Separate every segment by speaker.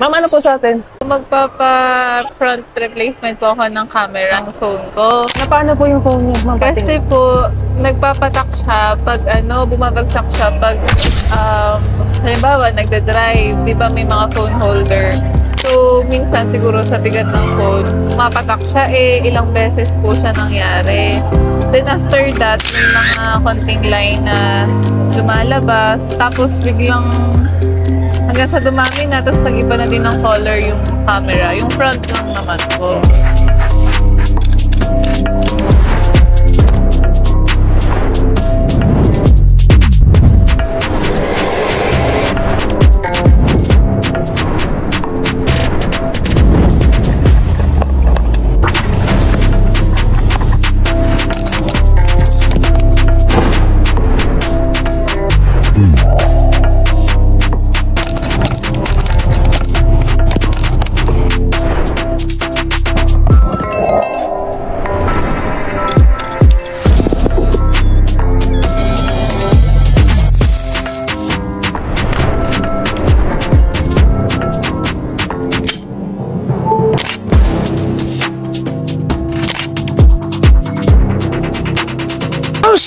Speaker 1: Ma'am, ano po sa atin?
Speaker 2: Magpapa-front replacement po ako ng camera ng phone ko.
Speaker 1: Na paano po yung phone niyo, ma'am?
Speaker 2: Kasi po, nagpapatak siya pag bumabagsak siya pag, halimbawa, nagda-drive, di ba may mga phone holder. So, minsan siguro sa bigat ng phone, mapatak siya, ilang beses po siya nangyari. Then after that, may mga konting line na lumalabas, tapos biglang hanggang sa dumami na, tapos nag-iba na din ng color yung camera. Yung front lang naman po.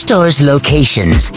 Speaker 3: Stores locations